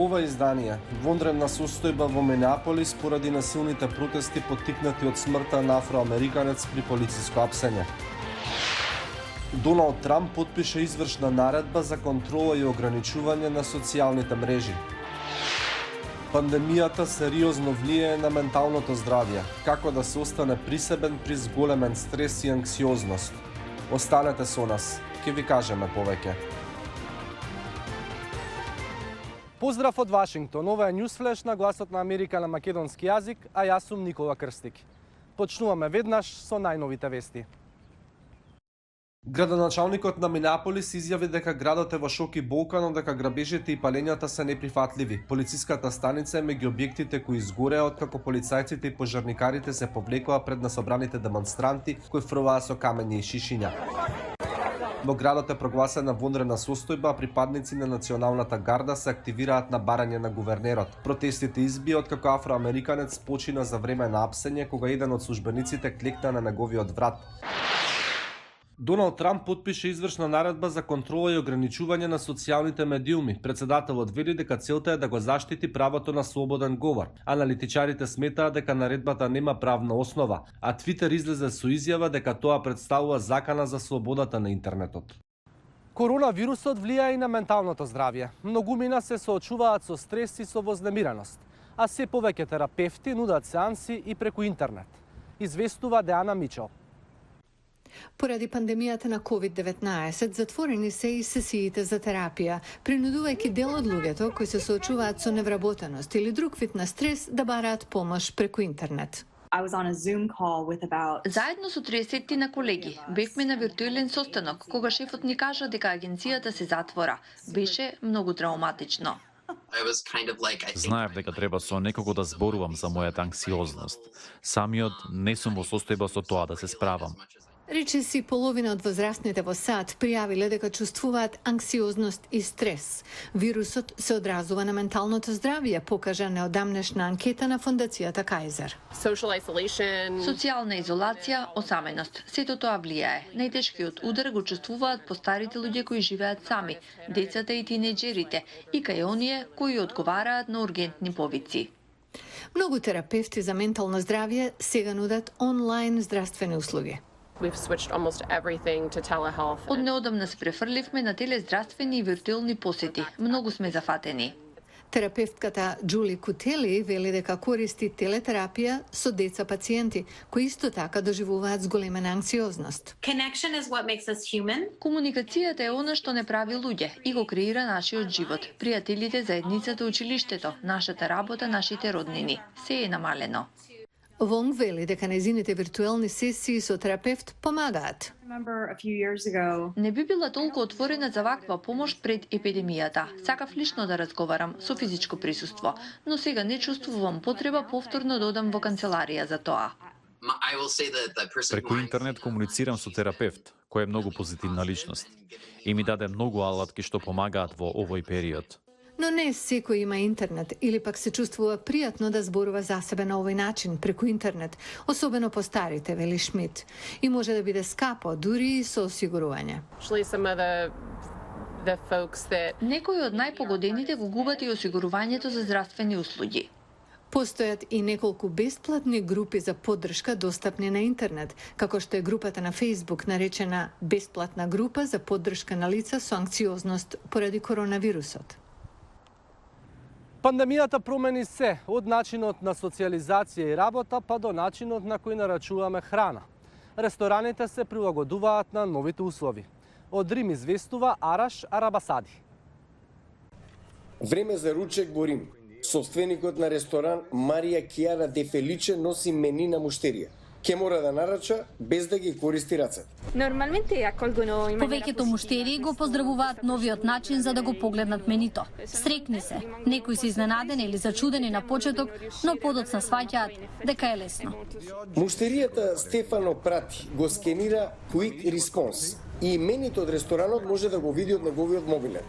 ова издание. Вонредна состојба во Минеаполис поради насилните протести поттикнати од смртта на афроамериканец при полициско апсење. Доналд Трамп потпише извршна наредба за контрола и ограничување на социјалните мрежи. Пандемијата сериозно влијае на менталното здравје. Како да се остане присебен при зголемен стрес и анксиозност? Останете со нас, ќе ви кажеме повеќе. Поздрав од Вашингтон, ова е Ньюсфлеш на Гласот на Америка на македонски јазик, а јас сум Никола Крстик. Почнуваме веднаш со најновите вести. Градоначалникот на Минеаполис изјави дека градот е во шок и болка, но дека грабежите и палењата се неприфатливи. Полициската станица е меѓу објектите кои изгореа откако полицајците и пожарникарите се повлекоа пред насобраните демонстранти кои фрлаа со камења и шишиња. Во градот е прогласена вонредна состојба, а припадници на националната гарда се активираат на барање на гувернерот. Протестите избија откако афроамериканец почина за време на апсење кога еден од службениците клекна на неговиот врат. Доналд Трамп потпише извршна наредба за контрола и ограничување на социјалните медиуми. Председателот вели дека целта е да го заштити правото на слободен говор. Аналитичарите сметаат дека наредбата нема правна основа, а Твитер излезе со изјава дека тоа представува закана за слободата на интернетот. Коронавирусот влијае и на менталното здравје. Многумина се соочуваат со стрес и со вознемиреност, а се повеќе терапевти нудат сеанси и преку интернет. Известува Деана Мичел. Поради пандемијата на COVID-19, затворени се и сесиите за терапија, принудувајќи дел од луѓето кои се соочуваат со невработеност или друг вид на стрес да бараат помош преку интернет. Заедно со 30 на колеги бевме на виртуелен состанок кога шефот ни кажа дека агенцијата се затвора. Беше многу травматично. Знаев дека треба со некого да зборувам за мојата анксиозност. Самиот не сум во состојба со тоа да се справам. Речиси половина од возрастните во САД пријавиле дека чувствуваат анксиозност и стрес. Вирусот се одразува на менталното здравје, покажа неодамнешна анкета на фондацијата Кајзер. Социјална изолација, осаменост, сето тоа влијае. Најтешкиот удар го чувствуваат постарите луѓе кои живеат сами, децата и тинеџерите, и кај оние кои одговараат на ургентни повици. Многу терапевти за ментално здравје сега нудат онлайн здравствени услуги. Од неодамна се префрливме на телездравствени и виртуелни посети. Многу сме зафатени. Терапевтката Джули Кутели вели дека користи телетерапија со деца пациенти, кои исто така доживуваат зголемена анксиозност. Комуникацијата е она што не прави луѓе и го креира нашиот живот. Пријателите, заедницата, училиштето, нашата работа, нашите роднини. Се е намалено. Вонг вели дека нејзините виртуелни сесии со терапевт помагаат. Не би била толку отворена за ваква помош пред епидемијата. Сакав лично да разговарам со физичко присуство, но сега не чувствувам потреба повторно да одам во канцеларија за тоа. Преку интернет комуницирам со терапевт, кој е многу позитивна личност и ми даде многу алатки што помагаат во овој период. Но не секој има интернет или пак се чувствува пријатно да зборува за себе на овој начин преку интернет, особено по старите, вели Шмидт, и може да биде скапо, дури и со осигурување. Некои од најпогодените го губат и осигурувањето за здравствени услуги. Постојат и неколку бесплатни групи за поддршка достапни на интернет, како што е групата на Facebook наречена Бесплатна група за поддршка на лица со анксиозност поради коронавирусот. Пандемијата промени се, од начинот на социјализација и работа па до начинот на кој нарачуваме храна. Рестораните се прилагодуваат на новите услови. Од Рим известува Араш Арабасади. Време за ручек во Рим. Собственикот на ресторан Марија Киара де Феличе носи мени на муштерија. Ке мора да нарача без да ги користи рацете. Повеќето муштерии го поздравуваат новиот начин за да го погледнат менито. Срекни се. Некои се изненадени или зачудени на почеток, но подоцна сваќаат дека е лесно. Муштеријата Стефано Прати го скенира Quick Response и менито од ресторанот може да го види од неговиот мобилен.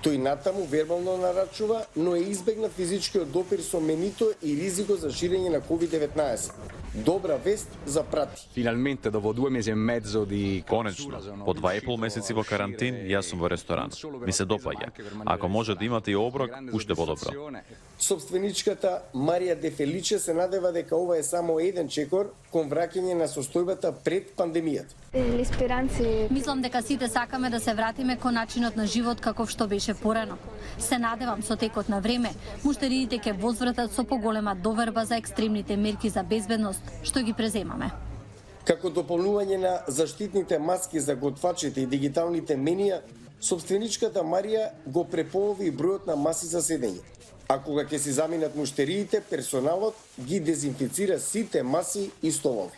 Тој натаму вербално нарачува, но е избегнат физичкиот допир со менито и ризикот за ширење на COVID-19. Добра вест за Прати. Finalmente dopo 2 mesi e mezzo di Конечно, по 2,5 месеци во карантин, јас сум во ресторан. Ми се допаѓа. Ако може да имате и оброк, уште подобро. Собственичката Марија Де Феличе се надева дека ова е само еден чекор кон враќање на состојбата пред пандемијата. Мислам дека сите сакаме да се вратиме кон начинот на живот каков што беше порано. Се надевам со текот на време, муштериите ќе возвратат со поголема доверба за екстремните мерки за безбедност што ги преземаме. Како дополнување на заштитните маски за готвачите и дигиталните менија, собственичката Марија го преполови бројот на маси за седење. А кога ќе си заминат муштериите, персоналот ги дезинфицира сите маси и столови.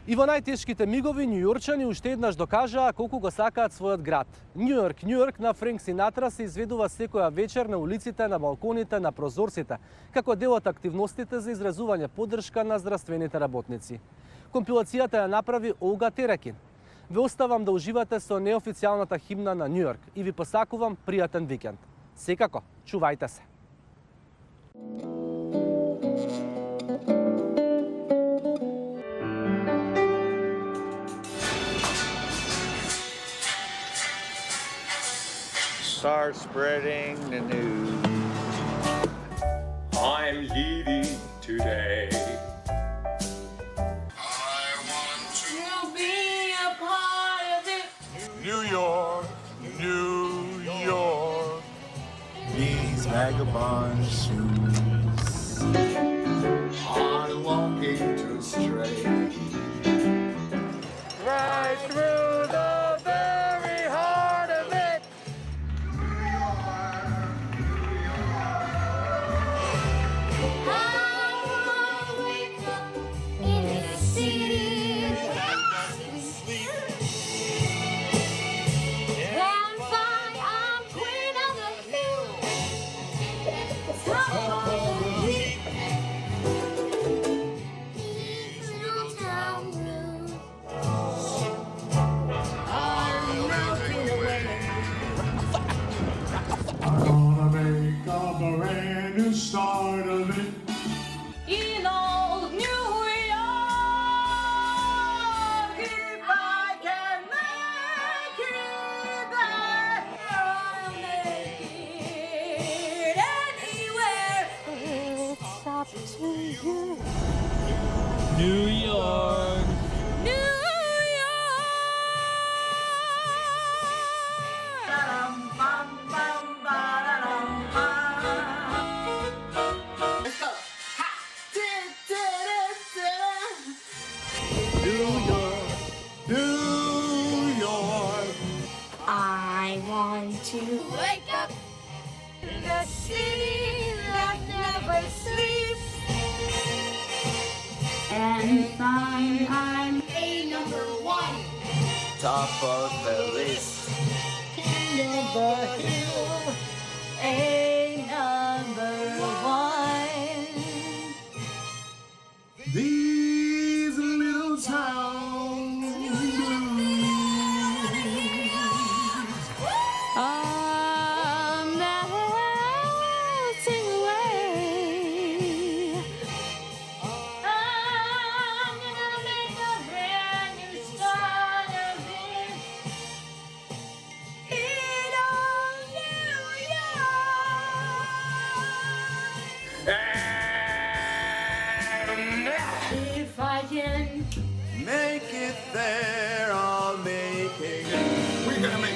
И во најтешките мигови, њујорчани уште еднаш докажаа колку го сакаат својот град. Њујорк на Френк Синатра се изведува секоја вечер на улиците, на балконите, на прозорците, како дел од активностите за изразување поддршка на здравствените работници. Компилацијата ја направи Олга Терекин. Ве оставам да уживате со неофицијалната химна на Њујорк и ви посакувам пријатен викенд. Секако, чувајте се. Start spreading the news. I'm leaving today. I want to be a part of it. New York, New York. These vagabond shoes are longing to stray right through the very heart of it. Start of it. In old New York, if I can make it there, I'll make it anywhere. It's up to you. New York. New York. Bum, bum, ba-da-dum, bum. I want to wake up in the city that never sleeps and find I'm a #1, Top of the list. king of the hill, A #1. These little towns I'm melting away. I'm gonna make a brand new start of it. In old New York. If I can make it there, I'll make it. We're gonna make